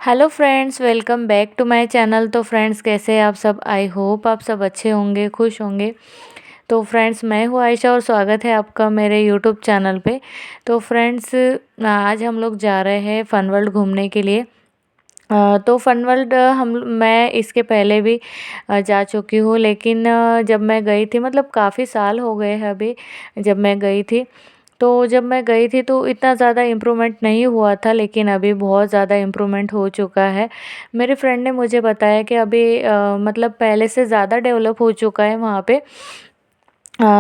Hello friends, welcome back to my channel. तो friends, कैसे हैं आप सब? आई होप आप सब अच्छे होंगे, खुश होंगे। तो फ्रेंड्स, मैं हूँ आयशा और स्वागत है आपका मेरे यूट्यूब चैनल पे। तो फ्रेंड्स, आज हम लोग जा रहे हैं फन वर्ल्ड घूमने के लिए। तो फन वर्ल्ड मैं इसके पहले भी जा चुकी हूँ, लेकिन जब मैं गई थी, मतलब काफ़ी साल हो गए हैं अभी जब मैं गई थी। तो जब मैं गई थी तो इतना ज़्यादा इम्प्रूवमेंट नहीं हुआ था, लेकिन अभी बहुत ज़्यादा इम्प्रूवमेंट हो चुका है। मेरे फ्रेंड ने मुझे बताया कि अभी मतलब पहले से ज़्यादा डेवलप हो चुका है वहाँ पे।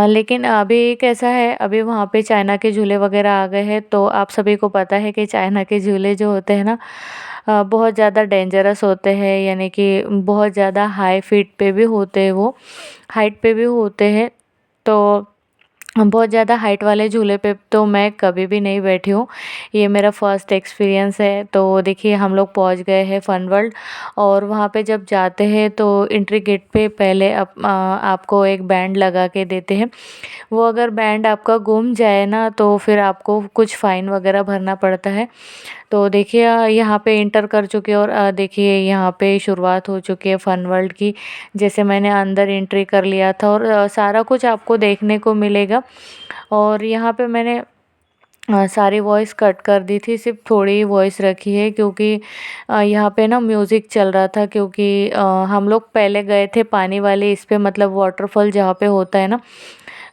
लेकिन अभी कैसा है, अभी वहाँ पे चाइना के झूले वगैरह आ गए हैं। तो आप सभी को पता है कि चाइना के झूले जो होते हैं ना, बहुत ज़्यादा डेंजरस होते हैं, यानी कि बहुत ज़्यादा हाई फीट पे भी होते हैं, वो हाइट पे भी होते हैं। तो बहुत ज़्यादा हाइट वाले झूले पे तो मैं कभी भी नहीं बैठी हूँ। ये मेरा फर्स्ट एक्सपीरियंस है। तो देखिए, हम लोग पहुँच गए हैं फन वर्ल्ड। और वहाँ पे जब जाते हैं तो एंट्री गेट पे पहले आपको एक बैंड लगा के देते हैं। वो अगर बैंड आपका गुम जाए ना, तो फिर आपको कुछ फ़ाइन वगैरह भरना पड़ता है। तो देखिए, यहाँ पे इंटर कर चुके हैं और देखिए यहाँ पे शुरुआत हो चुकी है फन वर्ल्ड की। जैसे मैंने अंदर एंट्री कर लिया था और सारा कुछ आपको देखने को मिलेगा। और यहाँ पे मैंने सारी वॉइस कट कर दी थी, सिर्फ थोड़ी ही वॉइस रखी है, क्योंकि यहाँ पे ना म्यूज़िक चल रहा था। क्योंकि हम लोग पहले गए थे पानी वाले इस पे, मतलब वाटरफॉल जहाँ पे होता है ना,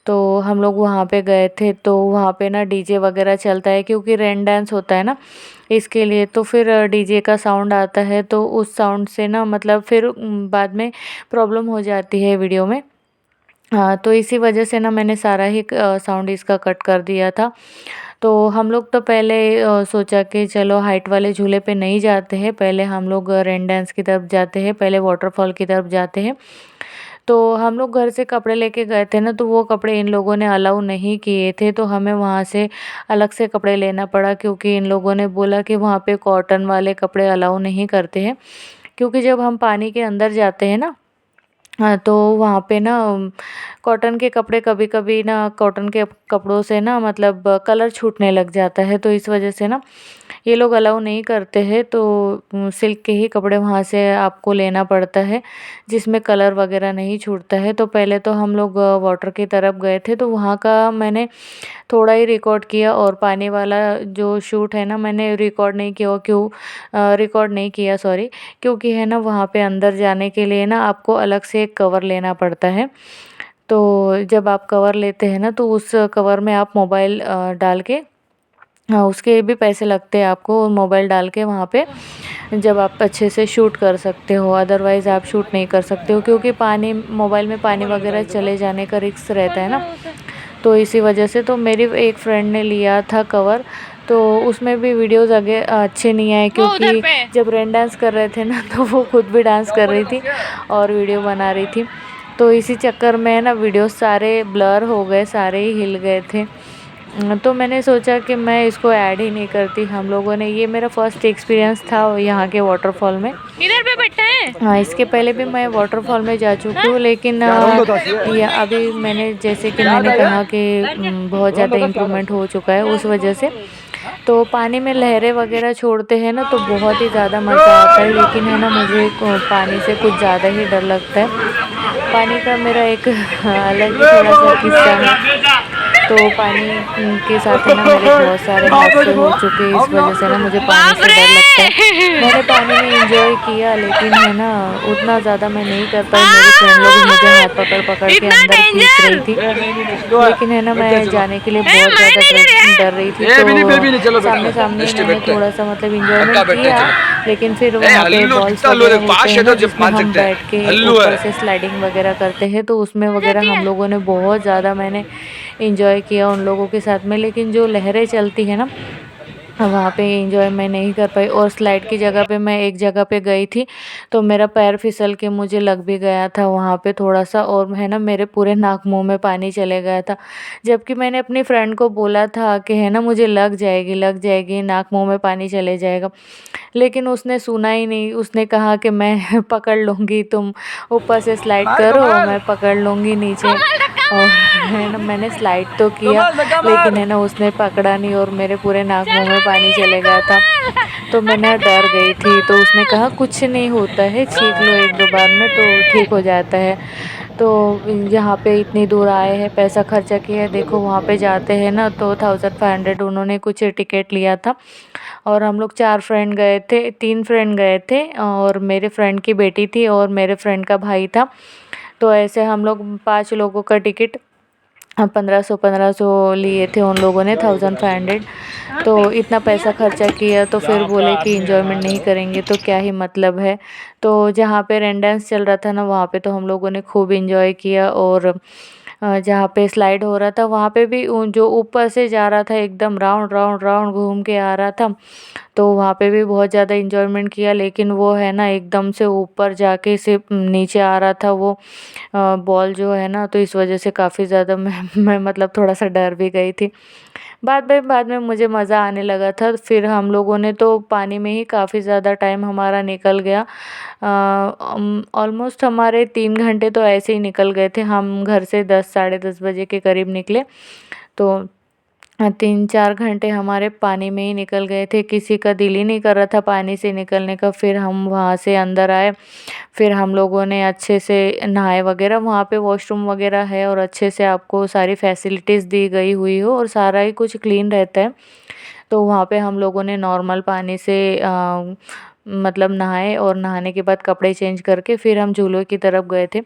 तो हम लोग वहाँ पे गए थे। तो वहाँ पे ना डीजे वगैरह चलता है, क्योंकि रेन डांस होता है ना, इसके लिए। तो फिर डीजे का साउंड आता है, तो उस साउंड से ना मतलब फिर बाद में प्रॉब्लम हो जाती है वीडियो में। हाँ, तो इसी वजह से ना मैंने सारा ही साउंड इसका कट कर दिया था। तो हम लोग तो पहले सोचा कि चलो हाइट वाले झूले पे नहीं जाते हैं, पहले हम लोग रेन डांस की तरफ जाते हैं, पहले वाटरफॉल की तरफ जाते हैं। तो हम लोग घर से कपड़े लेके गए थे ना, तो वो कपड़े इन लोगों ने अलाउ नहीं किए थे, तो हमें वहाँ से अलग से कपड़े लेना पड़ा, क्योंकि इन लोगों ने बोला कि वहाँ पे कॉटन वाले कपड़े अलाउ नहीं करते हैं। क्योंकि जब हम पानी के अंदर जाते हैं ना, हाँ, तो वहाँ पे ना कॉटन के कपड़े, कभी कभी ना कॉटन के कपड़ों से ना मतलब कलर छूटने लग जाता है, तो इस वजह से ना ये लोग अलाउ नहीं करते हैं। तो सिल्क के ही कपड़े वहाँ से आपको लेना पड़ता है, जिसमें कलर वगैरह नहीं छूटता है। तो पहले तो हम लोग वाटर की तरफ गए थे, तो वहाँ का मैंने थोड़ा ही रिकॉर्ड किया, और पानी वाला जो शूट है ना, मैंने रिकॉर्ड नहीं किया। रिकॉर्ड नहीं किया, सॉरी। क्योंकि है ना, वहाँ पे अंदर जाने के लिए ना आपको अलग से एक कवर लेना पड़ता है। तो जब आप कवर लेते हैं ना, तो उस कवर में आप मोबाइल डाल के, हाँ, उसके भी पैसे लगते हैं आपको। मोबाइल डाल के वहाँ पे जब आप अच्छे से शूट कर सकते हो, अदरवाइज़ आप शूट नहीं कर सकते हो, क्योंकि पानी, मोबाइल में पानी वगैरह चले जाने का रिस्क रहता है ना। तो इसी वजह से तो मेरी एक फ्रेंड ने लिया था कवर, तो उसमें भी वीडियोस आगे अच्छे नहीं आए, क्योंकि जब रेन डांस कर रहे थे ना, तो वो खुद भी डांस कर रही थी और वीडियो बना रही थी। तो इसी चक्कर में ना वीडियोस सारे ब्लर हो गए, सारे ही हिल गए थे। तो मैंने सोचा कि मैं इसको ऐड ही नहीं करती। हम लोगों ने, ये मेरा फर्स्ट एक्सपीरियंस था यहाँ के वाटरफॉल में। इधर पे बैठा है। हाँ, इसके पहले भी मैं वाटरफॉल में जा चुकी हूँ, लेकिन ये अभी मैंने, जैसे कि मैंने कहा कि बहुत ज़्यादा इम्प्रूवमेंट हो चुका है उस वजह से। तो पानी में लहरें वगैरह छोड़ते हैं ना, तो बहुत ही ज़्यादा मज़ा आता है। लेकिन है ना, मुझे पानी से कुछ ज़्यादा ही डर लगता है। पानी का मेरा एक अलग ही थोड़ा सा किस्सा है। तो पानी के साथ है ना, मेरे बहुत सारे हादसे हो चुके हैं, इस वजह से ना मुझे पानी बाप से डर लगता है। रे। मैंने पानी में एंजॉय किया, लेकिन है ना, उतना ज़्यादा मैं नहीं कर पाई। मेरी फ्रेंड लोग मुझे हाथ पकड़ पकड़ के इतना अंदर खींच रही डेंजर। थी, लेकिन है ना, मैं जाने के लिए ए, बहुत मैं ज़्यादा नहीं डर इधर है। डर रही थी। तो सामने सामने मैंने थोड़ा सा मतलब इंजॉयमेंट किया, लेकिन फिर वहाँ पे बॉल्स वगैरह होते हैं ना, जिसमें हम बैठ के ऊपर से स्लाइडिंग वगैरह करते हैं, तो उसमें वगैरह हम लोगों ने बहुत ज़्यादा, मैंने इंजॉय किया उन लोगों के साथ में। लेकिन जो लहरें चलती है ना, वहाँ पे एंजॉय मैं नहीं कर पाई। और स्लाइड की जगह पे मैं एक जगह पे गई थी, तो मेरा पैर फिसल के मुझे लग भी गया था वहाँ पे थोड़ा सा, और है ना, मेरे पूरे नाक मुंह में पानी चले गया था। जबकि मैंने अपनी फ्रेंड को बोला था कि है ना, मुझे लग जाएगी, नाक मुंह में पानी चले जाएगा, लेकिन उसने सुना ही नहीं। उसने कहा कि मैं पकड़ लूँगी, तुम ऊपर से स्लाइड करो, मैं पकड़ लूँगी नीचे। और है ना मैंने स्लाइड तो किया, लेकिन है ना उसने पकड़ा नहीं और मेरे पूरे नाक मुंह में पानी चले गया था। तो मैं ना डर गई थी। तो उसने कहा कुछ नहीं होता है, छींक लो एक दो बार में तो ठीक हो जाता है। तो यहाँ पे इतनी दूर आए हैं, पैसा खर्चा किया है, देखो वहाँ पे जाते हैं ना तो 1500 उन्होंने कुछ टिकट लिया था। और हम लोग 4 फ्रेंड गए थे, 3 फ्रेंड गए थे और मेरे फ्रेंड की बेटी थी और मेरे फ्रेंड का भाई था। तो ऐसे हम लोग 5 लोगों का टिकट 1500 लिए थे उन लोगों ने, 1500। तो इतना पैसा खर्चा किया तो फिर बोले कि एंजॉयमेंट नहीं करेंगे तो क्या ही मतलब है। तो जहाँ पे रेन डांस चल रहा था ना वहाँ पे तो हम लोगों ने खूब एंजॉय किया। और जहाँ पे स्लाइड हो रहा था वहाँ पे भी जो ऊपर से जा रहा था एकदम राउंड राउंड राउंड घूम के आ रहा था, तो वहाँ पे भी बहुत ज़्यादा एंजॉयमेंट किया। लेकिन वो है ना एकदम से ऊपर जाके से नीचे आ रहा था वो बॉल जो है ना, तो इस वजह से काफ़ी ज़्यादा मैं मतलब थोड़ा-सा डर भी गई थी। बाद में मुझे मज़ा आने लगा था। फिर हम लोगों ने तो पानी में ही काफ़ी ज़्यादा टाइम हमारा निकल गया। ऑलमोस्ट हमारे 3 घंटे तो ऐसे ही निकल गए थे। हम घर से 10 साढ़े 10 बजे के करीब निकले, तो 3-4 घंटे हमारे पानी में ही निकल गए थे। किसी का दिल ही नहीं कर रहा था पानी से निकलने का। फिर हम वहाँ से अंदर आए, फिर हम लोगों ने अच्छे से नहाए वगैरह। वहाँ पे वॉशरूम वगैरह है और अच्छे से आपको सारी फैसिलिटीज़ दी गई हुई हो और सारा ही कुछ क्लीन रहता है। तो वहाँ पे हम लोगों ने नॉर्मल पानी से मतलब नहाए और नहाने के बाद कपड़े चेंज करके फिर हम झूलों की तरफ गए थे।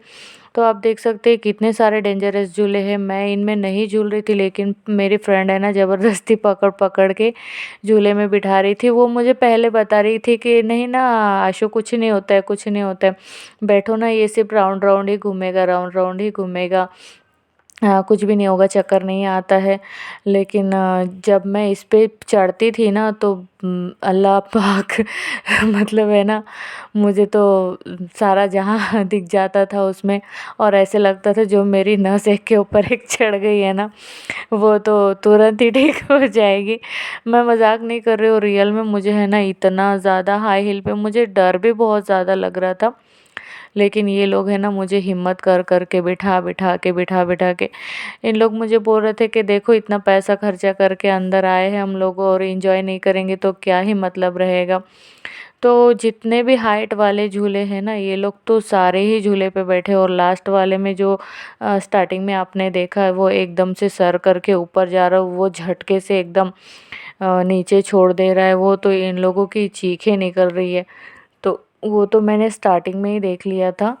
तो आप देख सकते हैं कितने सारे डेंजरस झूले हैं। मैं इनमें नहीं झूल रही थी, लेकिन मेरी फ्रेंड है ना ज़बरदस्ती पकड़ पकड़ के झूले में बिठा रही थी। वो मुझे पहले बता रही थी कि नहीं ना आशु कुछ नहीं होता है, कुछ नहीं होता है, बैठो ना, ये सिर्फ राउंड राउंड ही घूमेगा, राउंड राउंड ही घूमेगा, कुछ भी नहीं होगा, चक्कर नहीं आता है। लेकिन जब मैं इस पे चढ़ती थी ना तो अल्लाह पाक मतलब है ना मुझे तो सारा जहाँ दिख जाता था उसमें। और ऐसे लगता था जो मेरी नस एक के ऊपर एक चढ़ गई है ना वो तो तुरंत ही ठीक हो जाएगी। मैं मजाक नहीं कर रही हूँ, रियल में मुझे है ना इतना ज़्यादा हाई हिल पे मुझे डर भी बहुत ज़्यादा लग रहा था। लेकिन ये लोग है ना मुझे हिम्मत कर कर के बिठा के इन लोग मुझे बोल रहे थे कि देखो इतना पैसा खर्चा करके अंदर आए हैं हम लोग और एंजॉय नहीं करेंगे तो क्या ही मतलब रहेगा। तो जितने भी हाइट वाले झूले हैं ना ये लोग तो सारे ही झूले पे बैठे। और लास्ट वाले में जो स्टार्टिंग में आपने देखा है वो एकदम से सर करके ऊपर जा रहा है, वो झटके से एकदम नीचे छोड़ दे रहा है, वो तो इन लोगों की चीखें निकल रही है। तो वो तो मैंने स्टार्टिंग में ही देख लिया था।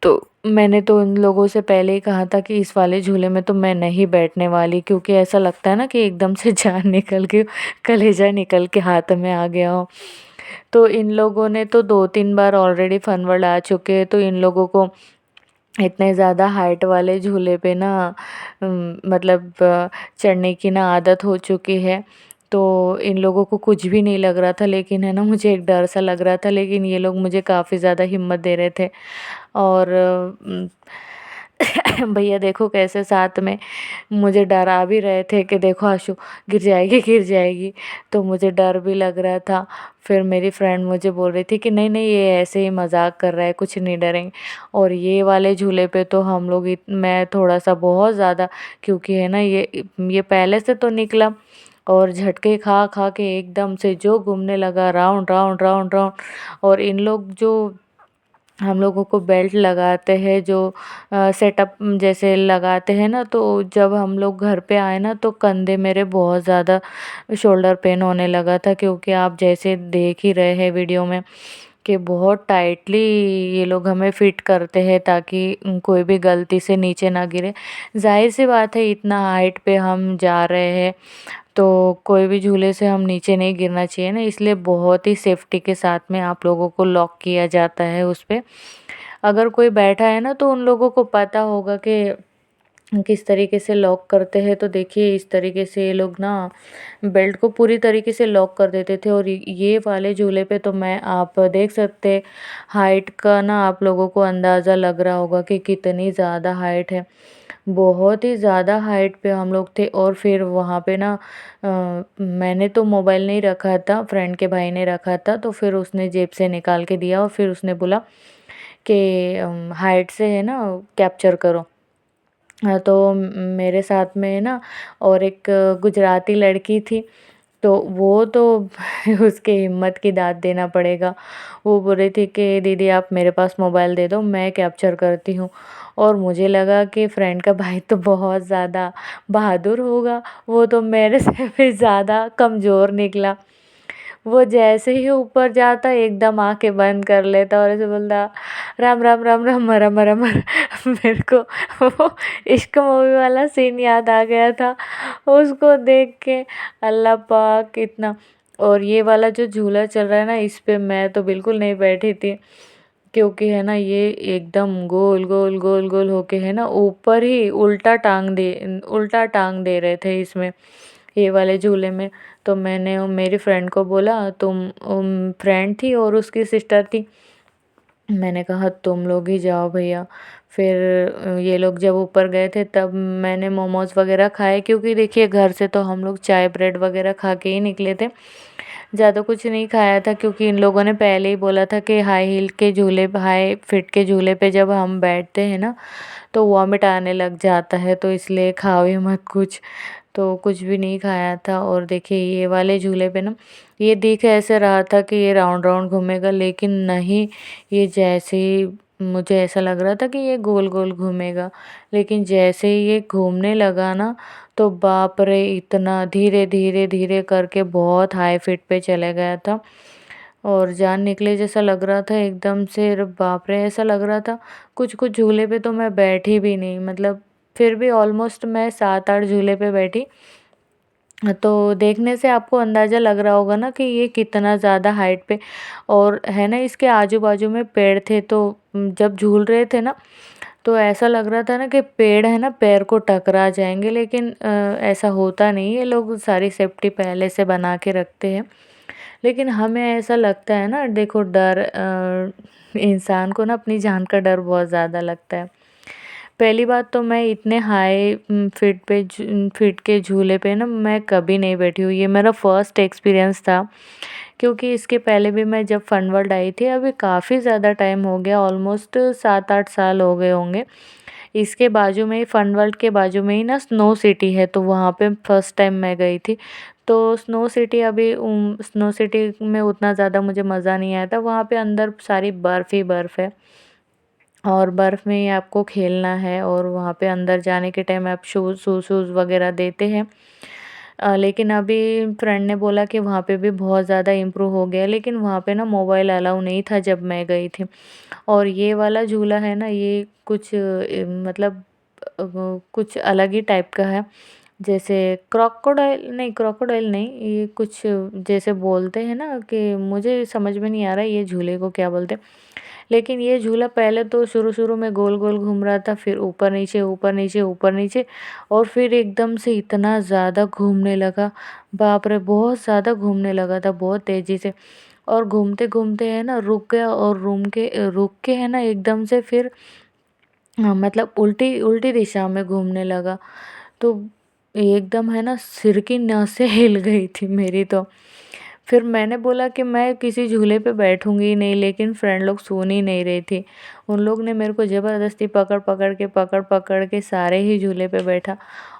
तो मैंने तो उन लोगों से पहले ही कहा था कि इस वाले झूले में तो मैं नहीं बैठने वाली, क्योंकि ऐसा लगता है ना कि एकदम से जान निकल के कलेजा निकल के हाथ में आ गया हो। तो इन लोगों ने तो 2-3 बार ऑलरेडी फन वर्ल्ड आ चुके हैं, तो इन लोगों को इतने ज़्यादा हाइट वाले झूले पे ना मतलब चढ़ने की ना आदत हो चुकी है। तो इन लोगों को कुछ भी नहीं लग रहा था, लेकिन है ना मुझे एक डर सा लग रहा था। लेकिन ये लोग मुझे काफ़ी ज़्यादा हिम्मत दे रहे थे। और भैया देखो कैसे साथ में मुझे डरा भी रहे थे कि देखो आशु गिर जाएगी गिर जाएगी। तो मुझे डर भी लग रहा था। फिर मेरी फ्रेंड मुझे बोल रही थी कि नहीं नहीं ये ऐसे ही मजाक कर रहा है, कुछ नहीं डरेंगे। और ये वाले झूले पे तो हम लोग मैं थोड़ा सा बहुत ज़्यादा, क्योंकि है ना ये पहले से तो निकला और झटके खा खा के एकदम से जो घूमने लगा राउंड राउंड राउंड राउंड। और इन लोग जो हम लोगों को बेल्ट लगाते हैं जो सेटअप जैसे लगाते हैं ना, तो जब हम लोग घर पे आए ना तो कंधे मेरे बहुत ज़्यादा शोल्डर पेन होने लगा था, क्योंकि आप जैसे देख ही रहे हैं वीडियो में कि बहुत टाइटली ये लोग हमें फिट करते हैं ताकि कोई भी गलती से नीचे ना गिरे। जाहिर सी बात है इतना हाइट पे हम जा रहे हैं तो कोई भी झूले से हम नीचे नहीं गिरना चाहिए ना, इसलिए बहुत ही सेफ्टी के साथ में आप लोगों को लॉक किया जाता है उस पे। अगर कोई बैठा है ना तो उन लोगों को पता होगा कि किस तरीके से लॉक करते हैं। तो देखिए इस तरीके से ये लोग ना बेल्ट को पूरी तरीके से लॉक कर देते थे। और ये वाले झूले पे तो मैं आप देख सकते हाइट का ना आप लोगों को अंदाज़ा लग रहा होगा कि कितनी ज़्यादा हाइट है। बहुत ही ज़्यादा हाइट पे हम लोग थे। और फिर वहाँ पे ना मैंने तो मोबाइल नहीं रखा था, फ्रेंड के भाई ने रखा था, तो फिर उसने जेब से निकाल के दिया और फिर उसने बोला कि हाइट से है ना कैप्चर करो। तो मेरे साथ में ना और एक गुजराती लड़की थी, तो वो तो उसके हिम्मत की दाद देना पड़ेगा। वो बोल रही थी कि दीदी आप मेरे पास मोबाइल दे दो, मैं कैप्चर करती हूँ। और मुझे लगा कि फ्रेंड का भाई तो बहुत ज़्यादा बहादुर होगा, वो तो मेरे से भी ज़्यादा कमज़ोर निकला। वो जैसे ही ऊपर जाता एकदम आंखें बंद कर लेता और ऐसे बोलता राम राम राम राम मरा मरा मरा। मेरे को वो इश्क मूवी वाला सीन याद आ गया था उसको देख के। अल्लाह पाक इतना। और ये वाला जो झूला चल रहा है ना, इस पे मैं तो बिल्कुल नहीं बैठी थी, क्योंकि है ना ये एकदम गोल गोल गोल गोल होके है ना ऊपर ही उल्टा टांग दे रहे थे इसमें, ये वाले झूले में। तो मैंने मेरी फ्रेंड को बोला, तुम फ्रेंड थी और उसकी सिस्टर थी, मैंने कहा तुम लोग ही जाओ भैया। फिर ये लोग जब ऊपर गए थे तब मैंने मोमोज़ वगैरह खाए, क्योंकि देखिए घर से तो हम लोग चाय ब्रेड वगैरह खा के ही निकले थे, ज़्यादा कुछ नहीं खाया था, क्योंकि इन लोगों ने पहले ही बोला था कि हाई फिट के झूले पे जब हम बैठते हैं ना तो वॉमिट आने लग जाता है, तो इसलिए खाओ ही मत कुछ। तो कुछ भी नहीं खाया था। और देखिए ये वाले झूले पे ना, ये दिख ऐसे रहा था कि ये राउंड राउंड घूमेगा, लेकिन नहीं, ये जैसे ही मुझे ऐसा लग रहा था कि ये गोल गोल घूमेगा, लेकिन जैसे ही ये घूमने लगा ना, तो बाप रे इतना धीरे धीरे धीरे करके बहुत हाई फिट पे चले गया था। और जान निकले जैसा लग रहा था एकदम से। अरे बाप रे, ऐसा लग रहा था कुछ कुछ झूले पे तो मैं बैठी भी नहीं, मतलब फिर भी ऑलमोस्ट मैं 7-8 झूले पे बैठी। तो देखने से आपको अंदाज़ा लग रहा होगा ना कि ये कितना ज़्यादा हाइट पे। और है ना इसके आजू बाजू में पेड़ थे, तो जब झूल रहे थे ना तो ऐसा लग रहा था ना कि पेड़ है ना पैर को टकरा जाएंगे, लेकिन ऐसा होता नहीं है, लोग सारी सेफ्टी पहले से बना के रखते हैं। लेकिन हमें ऐसा लगता है ना, देखो डर इंसान को ना अपनी जान का डर बहुत ज़्यादा लगता है। पहली बात तो मैं इतने हाई फिट के झूले पे ना मैं कभी नहीं बैठी हूँ, ये मेरा फर्स्ट एक्सपीरियंस था। क्योंकि इसके पहले भी मैं जब फन वर्ल्ड आई थी, अभी काफ़ी ज़्यादा टाइम हो गया, ऑलमोस्ट 7-8 साल हो गए होंगे। इसके बाजू में ही, फन वर्ल्ड के बाजू में ही ना स्नो सिटी है, तो वहाँ पे फर्स्ट टाइम मैं गई थी। तो स्नो सिटी में उतना ज़्यादा मुझे मज़ा नहीं आया था, वहाँ पे अंदर सारी बर्फ़ ही बर्फ़ है और बर्फ़ में ही आपको खेलना है, और वहाँ पे अंदर जाने के टाइम आप शूज़ वगैरह देते हैं। लेकिन अभी फ्रेंड ने बोला कि वहाँ पे भी बहुत ज़्यादा इम्प्रूव हो गया, लेकिन वहाँ पे ना मोबाइल अलाउ नहीं था जब मैं गई थी। और ये वाला झूला है ना, ये कुछ मतलब कुछ अलग ही टाइप का है। जैसे क्रोकोडाइल नहीं, ये कुछ जैसे बोलते हैं ना, कि मुझे समझ में नहीं आ रहा ये झूले को क्या बोलते हैं। लेकिन ये झूला पहले तो शुरू-शुरू में गोल-गोल घूम रहा था, फिर ऊपर-नीचे, ऊपर-नीचे, ऊपर-नीचे, और फिर एकदम से इतना ज़्यादा घूमने लगा, बाप रे! बहुत ज़्यादा घूमने लगा था, बहुत तेज़ी से। और घूमते-घूमते है ना रुक गया, और रुक के है ना एकदम से फिर मतलब उल्टी उल्टी दिशा में घूमने लगा। तो एकदम है ना सिर की नसें हिल गई थी मेरी तो। फिर मैंने बोला कि मैं किसी झूले पे बैठूँगी ही नहीं, लेकिन फ्रेंड लोग सुन ही नहीं रही थी। उन लोग ने मेरे को ज़बरदस्ती पकड़ के सारे ही झूले पे बैठा।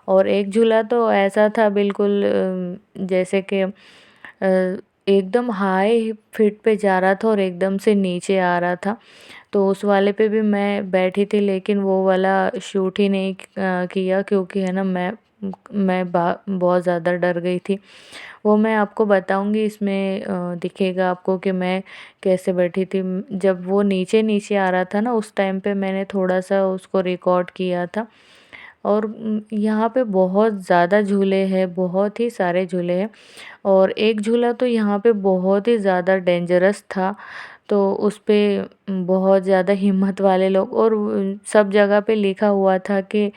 और एक झूला तो ऐसा था बिल्कुल जैसे कि एकदम हाई फ़ीट पे जा रहा था और एकदम से नीचे आ रहा था। तो उस वाले पे भी मैं बैठी थी, लेकिन वो वाला शूट ही नहीं किया, क्योंकि है ना मैं बहुत ज़्यादा डर गई थी। वो मैं आपको बताऊँगी, इसमें दिखेगा आपको कि मैं कैसे बैठी थी। जब वो नीचे-नीचे आ रहा था ना, उस टाइम पे मैंने थोड़ा-सा उसको रिकॉर्ड किया था। और यहाँ पे बहुत ज़्यादा झूले हैं, बहुत ही सारे झूले हैं। और एक झूला तो यहाँ पे बहुत ही ज़्यादा डेंजरस था, तो उस पे बहुत ज़्यादा हिम्मत वाले लोग, और सब जगह पे लिखा हुआ था कि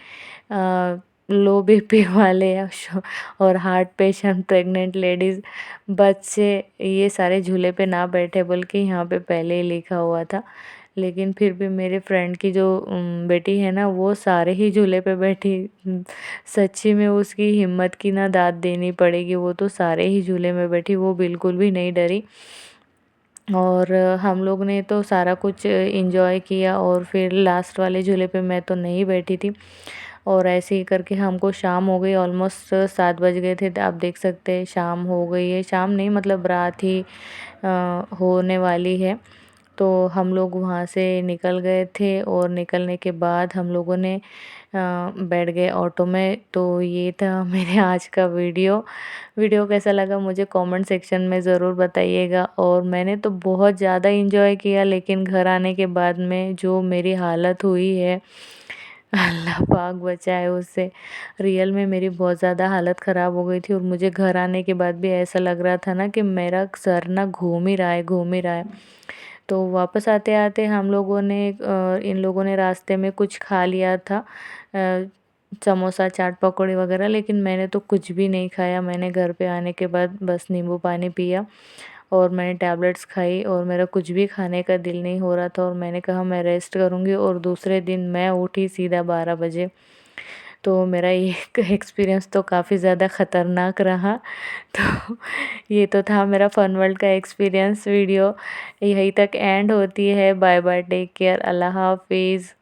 लो बीपी वाले या और हार्ट पेशेंट, प्रेग्नेंट लेडीज़, बच्चे ये सारे झूले पे ना बैठे, बल्कि यहाँ पे पहले ही लिखा हुआ था। लेकिन फिर भी मेरे फ्रेंड की जो बेटी है ना, वो सारे ही झूले पे बैठी। सच्ची में उसकी हिम्मत की ना दाद देनी पड़ेगी, वो तो सारे ही झूले में बैठी, वो बिल्कुल भी नहीं डरी। और हम लोग ने तो सारा कुछ एंजॉय किया, और फिर लास्ट वाले झूले पे मैं तो नहीं बैठी थी। और ऐसे ही करके हमको शाम हो गई, ऑलमोस्ट 7 बज गए थे। आप देख सकते हैं शाम हो गई है, शाम नहीं मतलब रात ही होने वाली है। तो हम लोग वहाँ से निकल गए थे और निकलने के बाद हम लोगों ने बैठ गए ऑटो में। तो ये था मेरे आज का वीडियो कैसा लगा मुझे कमेंट सेक्शन में ज़रूर बताइएगा। और मैंने तो बहुत ज़्यादा एंजॉय किया, लेकिन घर आने के बाद में जो मेरी हालत हुई है अल्लाह पाक बचाए उससे। रियल में मेरी बहुत ज़्यादा हालत ख़राब हो गई थी और मुझे घर आने के बाद भी ऐसा लग रहा था ना कि मेरा सर ना घूम ही रहा है, घूम ही रहा है। तो वापस आते-आते हम लोगों ने इन लोगों ने रास्ते में कुछ खा लिया था, समोसा, चाट पकौड़ी वगैरह, लेकिन मैंने तो कुछ भी नहीं खाया। मैंने घर पे आने के बाद बस नींबू पानी पिया और मैंने टैबलेट्स खाई और मेरा कुछ भी खाने का दिल नहीं हो रहा था और मैंने कहा मैं रेस्ट करूँगी। और दूसरे दिन मैं उठी सीधा 12 बजे। तो मेरा ये एक्सपीरियंस तो काफ़ी ज़्यादा ख़तरनाक रहा। तो ये तो था मेरा फन वर्ल्ड का एक्सपीरियंस। वीडियो यहीं तक एंड होती है। बाय बाय, टेक केयर, अल्लाह हाफ़िज़।